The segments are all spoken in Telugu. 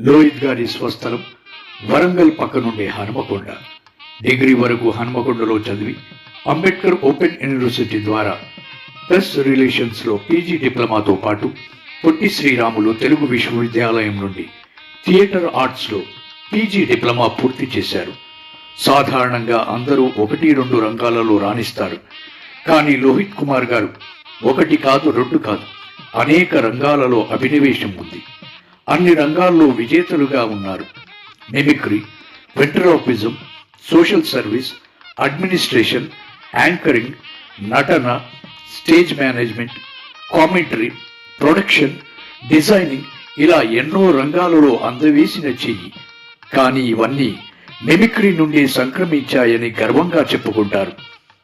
లోహిత్ గారి స్వస్థలం వరంగల్ పక్కనుండే హనుమకొండ. డిగ్రీ వరకు హనుమకొండలో చదివి అంబేద్కర్ ఓపెన్ యూనివర్సిటీ ద్వారా ప్రెస్ రిలేషన్స్లో పీజీ డిప్లొమాతో పాటు పొట్టి శ్రీరాములు తెలుగు విశ్వవిద్యాలయం నుండి థియేటర్ ఆర్ట్స్లో పీజీ డిప్లొమా పూర్తి చేశారు. సాధారణంగా అందరూ 1-2 రంగాలలో రాణిస్తారు. కానీ లోహిత్ కుమార్ గారు 1 కాదు 2 కాదు అనేక రంగాలలో అభినవేశం ఉంది. అన్ని రంగాల్లో విజేతలుగా ఉన్నారు. Mimicry, ventriloquism, social service, administration, anchoring, నటన, stage management, commentary, production, designing ఇలా ఎన్నో రంగాలలో అందవేసిన చెయ్యి. కానీ ఇవన్నీ మిమిక్రీ నుండి సంక్రమించాయని గర్వంగా చెప్పుకుంటారు.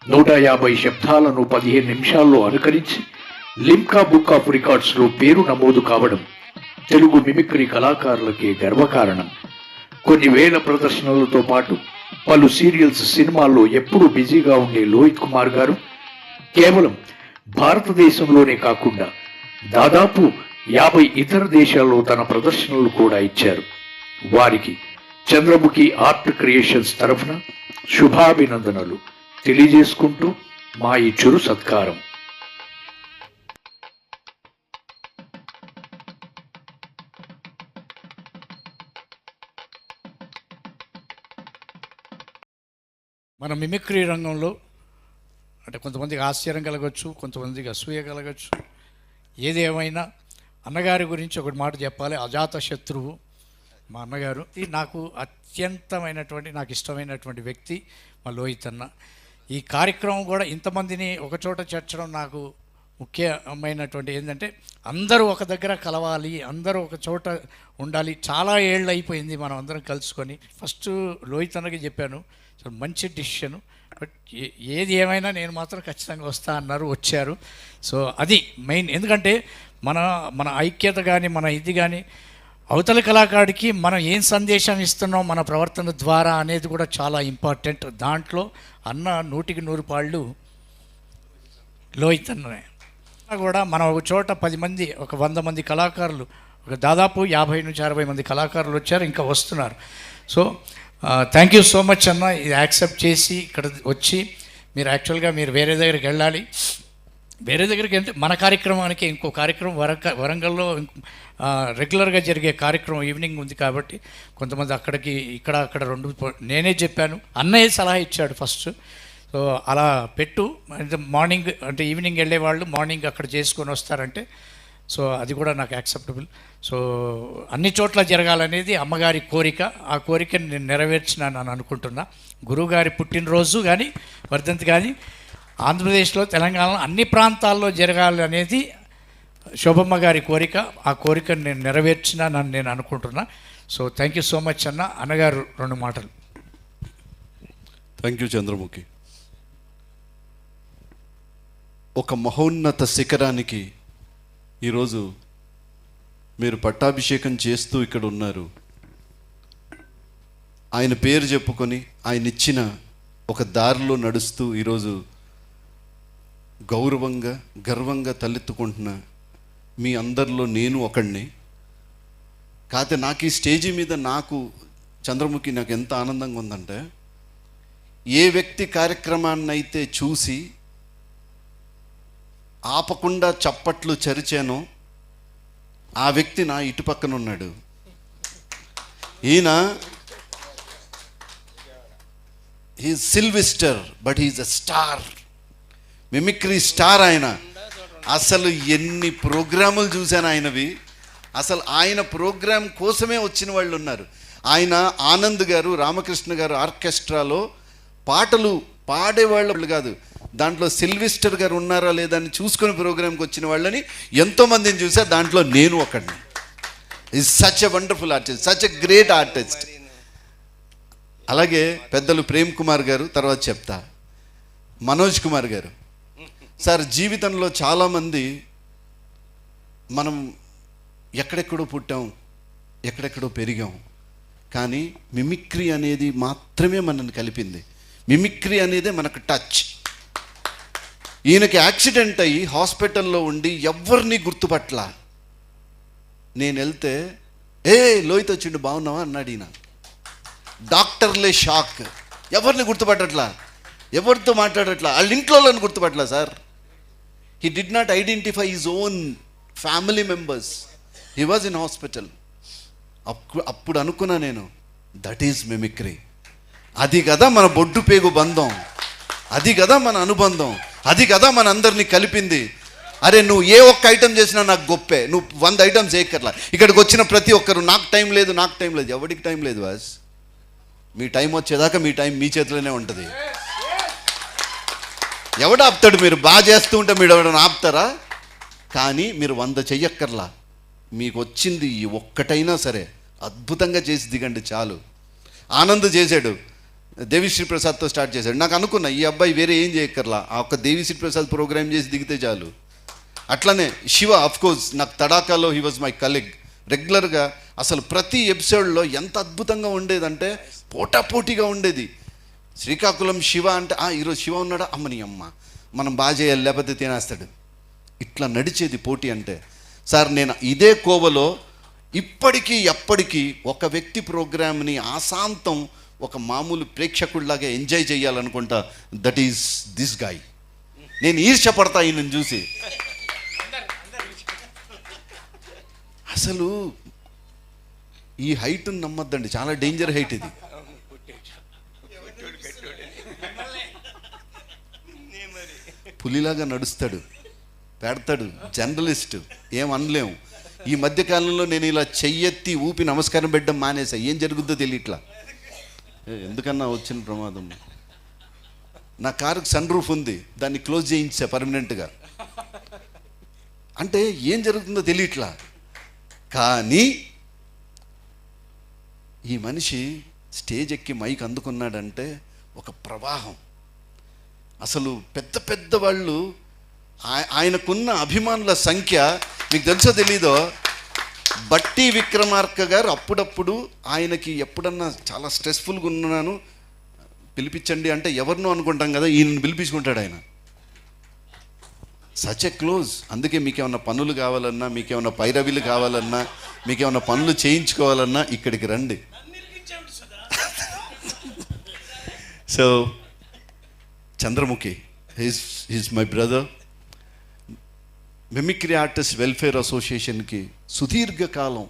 150 శబ్దాలను 15 నిమిషాల్లో అనుకరించి లిమ్కా బుక్ ఆఫ్ రికార్డ్స్లో పేరు నమోదు కావడం తెలుగు మిమిక్రీ కళాకారులకే గర్వకారణం. కొన్ని వేల ప్రదర్శనలతో పాటు పలు సీరియల్స్, సినిమాల్లో ఎప్పుడూ బిజీగా ఉండే లోహిత్ కుమార్ గారు కేవలం భారతదేశంలోనే కాకుండా దాదాపు 50 ఇతర దేశాల్లో తన ప్రదర్శనలు కూడా ఇచ్చారు. వారికి చంద్రముఖి ఆర్ట్ క్రియేషన్స్ తరఫున శుభాభినందనలు తెలియజేసుకుంటూ మా ఈ చురు సత్కారం. మన మిమిక్రీ రంగంలో అంటే కొంతమందికి ఆశ్చర్యం కలగచ్చు, కొంతమందికి అసూయ కలగచ్చు. ఏది ఏమైనా అన్నగారి గురించి ఒకటి మాట చెప్పాలి. అజాత శత్రువు మా అన్నగారు. నాకు అత్యంతమైనటువంటి, నాకు ఇష్టమైనటువంటి వ్యక్తి మా లోహిత్ అన్న. ఈ కార్యక్రమం కూడా ఇంతమందిని ఒకచోట చేర్చడం నాకు ముఖ్యమైనటువంటి ఏంటంటే అందరూ ఒక దగ్గర కలవాలి, అందరూ ఒక చోట ఉండాలి. చాలా ఏళ్ళు అయిపోయింది మనం అందరం కలుసుకొని. ఫస్ట్ లోహిత్ అన్నకి చెప్పాను, సో మంచి డిసిషను, బట్ ఏది ఏమైనా నేను మాత్రం ఖచ్చితంగా వస్తా అన్నారు, వచ్చారు. సో అది మెయిన్. ఎందుకంటే మన ఐక్యత కానీ మన ఇది కానీ అవతల కళాకారుడికి మనం ఏం సందేశం ఇస్తున్నాం మన ప్రవర్తన ద్వారా అనేది కూడా చాలా ఇంపార్టెంట్. దాంట్లో అన్న 100కి 100 పాళ్ళు లోహిత్ అన్ననే. కూడా మనం ఒక చోట 10 మంది, ఒక 100 మంది కళాకారులు, ఒక దాదాపు 50 నుంచి 60 మంది కళాకారులు వచ్చారు, ఇంకా వస్తున్నారు. So thank you so much అన్న, ఇది యాక్సెప్ట్ చేసి ఇక్కడ వచ్చి మీరు యాక్చువల్గా మీరు వేరే దగ్గరికి వెళ్ళాలి. వేరే దగ్గరికి వెళ్తే మన కార్యక్రమానికి ఇంకో కార్యక్రమం వరంగల్లో రెగ్యులర్గా జరిగే కార్యక్రమం ఈవినింగ్ ఉంది కాబట్టి కొంతమంది అక్కడికి అక్కడ 2 నేనే చెప్పాను, అన్నయ్య సలహా ఇచ్చాడు ఫస్ట్. సో అలా పెట్టు, మార్నింగ్ అంటే ఈవినింగ్ వెళ్ళేవాళ్ళు మార్నింగ్ అక్కడ చేసుకొని వస్తారంటే, సో అది కూడా నాకు యాక్సెప్టబుల్. సో అన్ని చోట్ల జరగాలనేది అమ్మగారి కోరిక. ఆ కోరికని నేను నెరవేర్చినాను అని అనుకుంటున్నా. గురువుగారి పుట్టినరోజు కానీ వర్ధంతి కానీ ఆంధ్రప్రదేశ్లో, తెలంగాణలో అన్ని ప్రాంతాల్లో జరగాలి అనేది శోభమ్మ గారి కోరిక. ఆ కోరికను నేను నెరవేర్చినానని నేను అనుకుంటున్నా. So thank you so much అన్న. అన్నగారు 2 మాటలు. Thank you Chandramukhi. ఒక మహోన్నత శిఖరానికి ఈరోజు మీరు పట్టాభిషేకం చేస్తూ ఇక్కడ ఉన్నారు. ఆయన పేరు చెప్పుకొని ఆయన ఇచ్చిన ఒక దారిలో నడుస్తూ ఈరోజు గౌరవంగా గర్వంగా తలెత్తుకుంటున్న మీ అందరిలో నేను ఒకడిని. కాకపోతే నాకు ఈ స్టేజీ మీద చంద్రముఖి నాకు ఎంత ఆనందంగా ఉందంటే, ఏ వ్యక్తి కార్యక్రమాన్ని అయితే చూసి ఆపకుండా చప్పట్లు చరిచానో ఆ వ్యక్తి నా ఇటు పక్కన ఉన్నాడు. ఈయన he's Sylvester, but he's a star, mimicry star. ఆయన అసలు ఎన్ని ప్రోగ్రాములు చూశాను ఆయనవి. అసలు ఆయన ప్రోగ్రాం కోసమే వచ్చిన వాళ్ళు ఉన్నారు. ఆయన ఆనంద్ గారు, రామకృష్ణ గారు ఆర్కెస్ట్రాలో పాటలు పాడేవాళ్ళు కాదు, దాంట్లో సిల్వెస్టర్ గారు ఉన్నారా లేదా అని చూసుకొని ప్రోగ్రాంకి వచ్చిన వాళ్ళని ఎంతోమందిని చూసా. దాంట్లో నేను ఒకడిని. Is such a wonderful artist, such a great artist. అలాగే పెద్దలు ప్రేమ్ కుమార్ గారు, తర్వాత చెప్తా మనోజ్ కుమార్ గారు. సార్, జీవితంలో చాలామంది మనం ఎక్కడెక్కడో పుట్టాం, ఎక్కడెక్కడో పెరిగాం, కానీ మిమిక్రీ అనేది మాత్రమే మనల్ని కలిపింది. మిమిక్రీ అనేదే మనకు టచ్. ఈయనకి యాక్సిడెంట్ అయ్యి హాస్పిటల్లో ఉండి ఎవరిని గుర్తుపట్ల. నేను వెళ్తే లోహిత్ వచ్చిండు బాగున్నావా అన్నాడు ఈయన. డాక్టర్లే షాక్, ఎవరిని గుర్తుపట్టట్లా, ఎవరితో మాట్లాడట్లా, వాళ్ళ ఇంట్లో వాళ్ళని గుర్తుపట్టలా sir. He did not identify his own family members. He was in hospital. అప్పుడు అనుకున్నా నేను, దట్ ఈజ్ మిమిక్రీ. అది కదా మన బొడ్డు పేగు బంధం, అది కదా మన అనుబంధం, అది కదా మన అందరినీ కలిపింది. అరే నువ్వు ఏ ఒక్క ఐటెం చేసినా నాకు గొప్పే, నువ్వు 100 ఐటమ్స్ చేయక్కర్లా. ఇక్కడికి వచ్చిన ప్రతి ఒక్కరు నాకు టైం లేదు, నాకు టైం లేదు. ఎవరికి టైం లేదు బాస్? మీ టైం వచ్చేదాకా మీ టైం మీ చేతిలోనే ఉంటుంది. ఎవడు ఆపుతాడు? మీరు బాగా చేస్తూ ఉంటే మీరు ఎవడన్నా ఆపుతారా? కానీ మీరు 100 చెయ్యక్కర్లా. మీకు వచ్చింది ఈ ఒక్కటైనా సరే అద్భుతంగా చేసి దిగండి చాలు. ఆనంద్ చేశాడు, దేవిశ్రీ ప్రసాద్తో స్టార్ట్ చేశాడు. నాకు అనుకున్నా ఈ అబ్బాయి వేరే ఏం చేయక్కర్లా, ఆ ఒక్క దేవిశ్రీ ప్రసాద్ ప్రోగ్రామ్ చేసి దిగితే చాలు. అట్లనే శివ, అఫ్కోర్స్ నాకు తడాకాలో హీ వాజ్ మై కలీగ్. రెగ్యులర్గా అసలు ప్రతి ఎపిసోడ్లో ఎంత అద్భుతంగా ఉండేదంటే పోటాపోటీగా ఉండేది. శ్రీకాకుళం శివ అంటే ఈరోజు శివ ఉన్నాడా, అమ్మని అమ్మ మనం బాగా చేయాలి లేకపోతే తినేస్తాడు. ఇట్లా నడిచేది పోటీ అంటే. సార్ నేను ఇదే కోవలో ఇప్పటికీ ఎప్పటికీ ఒక వ్యక్తి ప్రోగ్రామ్ని ఆశాంతం ఒక మామూలు ప్రేక్షకుడిలాగా ఎంజాయ్ చేయాలనుకుంటా. That is this guy. నేను ఈర్ష్యపడతా ఈయనను చూసి. అసలు ఈ హైట్ని నమ్మద్దండి, చాలా డేంజర్ హైట్ ఇది. పులిలాగా నడుస్తాడు, పెడతాడు, జర్నలిస్ట్, ఏం అనలేము. ఈ మధ్యకాలంలో నేను ఇలా చెయ్యెత్తి ఊపి నమస్కారం పెట్టడం మానేసా. ఏం జరుగుద్దో తెలియట్లా. ఎందుకన్నా వచ్చిన ప్రమాదం. నా కారుకి సన్ రూఫ్ ఉంది, దాన్ని క్లోజ్ చేయించా పర్మనెంట్గా. అంటే ఏం జరుగుతుందో తెలియట్లా. కానీ ఈ మనిషి స్టేజ్ ఎక్కి మైక్ అందుకున్నాడంటే ఒక ప్రవాహం. అసలు పెద్ద పెద్ద వాళ్ళు, ఆయనకున్న అభిమానుల సంఖ్య మీకు తెలుసో తెలీదో. బట్టి విక్రమార్క గారు అప్పుడప్పుడు ఆయనకి ఎప్పుడన్నా చాలా స్ట్రెస్ఫుల్గా ఉన్నాను పిలిపించండి అంటే ఎవరినో అనుకుంటాం కదా, ఈయనను పిలిపించుకుంటాడు ఆయన. Such a close. అందుకే మీకేమన్నా పనులు కావాలన్నా, మీకేమన్నా పైరవీలు కావాలన్నా, మీకేమన్నా పనులు చేయించుకోవాలన్నా ఇక్కడికి రండి. So Chandramukhi, he's my brother. Mimicry artist welfare అసోసియేషన్కి సుదీర్ఘకాలం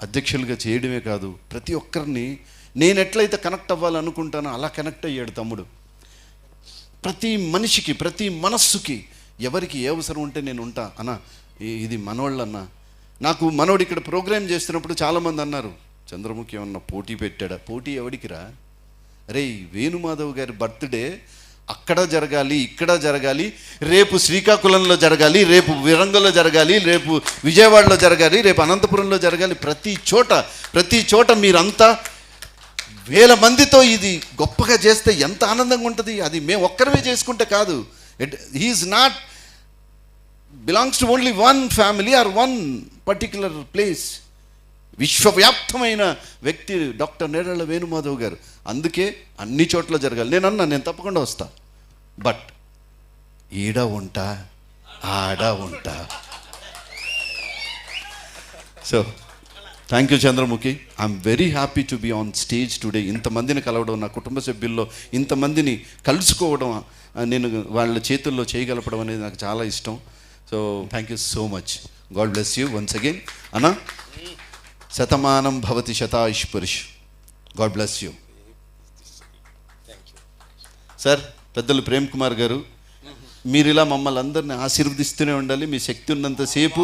అధ్యక్షులుగా చేయడమే కాదు, ప్రతి ఒక్కరిని నేను ఎట్లయితే కనెక్ట్ అవ్వాలనుకుంటానో అలా కనెక్ట్ అయ్యాడు తమ్ముడు. ప్రతి మనిషికి, ప్రతి మనస్సుకి, ఎవరికి ఏ అవసరం ఉంటే నేను ఉంటా అన్న. ఇది మనోళ్ళన్నా. నాకు మనోడు ఇక్కడ ప్రోగ్రామ్ చేస్తున్నప్పుడు చాలామంది అన్నారు, చంద్రముఖి ఏమన్నా పోటీ పెట్టాడా? పోటీ ఎవడికిరా? అరే వేణుమాధవ్ గారి బర్త్డే అక్కడ జరగాలి, ఇక్కడ జరగాలి, రేపు శ్రీకాకుళంలో జరగాలి, రేపు విరంగంలో జరగాలి, రేపు విజయవాడలో జరగాలి, రేపు అనంతపురంలో జరగాలి. ప్రతి చోట మీరంతా 1000 మందితో ఇది గొప్పగా చేస్తే ఎంత ఆనందంగా ఉంటుంది. అది మేము ఒక్కరమే చేసుకుంటే కాదు. He is not belongs to only one family or one particular place. విశ్వవ్యాప్తమైన వ్యక్తి డాక్టర్ నేరళ్ళ వేణుమాధవ్ గారు. అందుకే అన్ని చోట్ల జరగాలి. నేను తప్పకుండా వస్తా. బట్ ఈడ ఉంటా, ఆడ ఉంటా. So thank you Chandramukhi. I'm very happy to be on stage today. ఇంతమందిని కలవడం, నా కుటుంబ సభ్యుల్లో ఇంతమందిని కలుసుకోవడం, నేను వాళ్ళ చేతుల్లో చేయగలపడం అనేది నాకు చాలా ఇష్టం. So thank you so much. God bless you once again. అన్నా శతమానం భవతి శతాయుష్ పురుష్. God bless you sir. పెద్దలు ప్రేమ్ కుమార్ గారు, మీరు ఇలా మమ్మల్ని అందరినీ ఆశీర్వదిస్తూనే ఉండాలి. మీ శక్తి ఉన్నంతసేపు.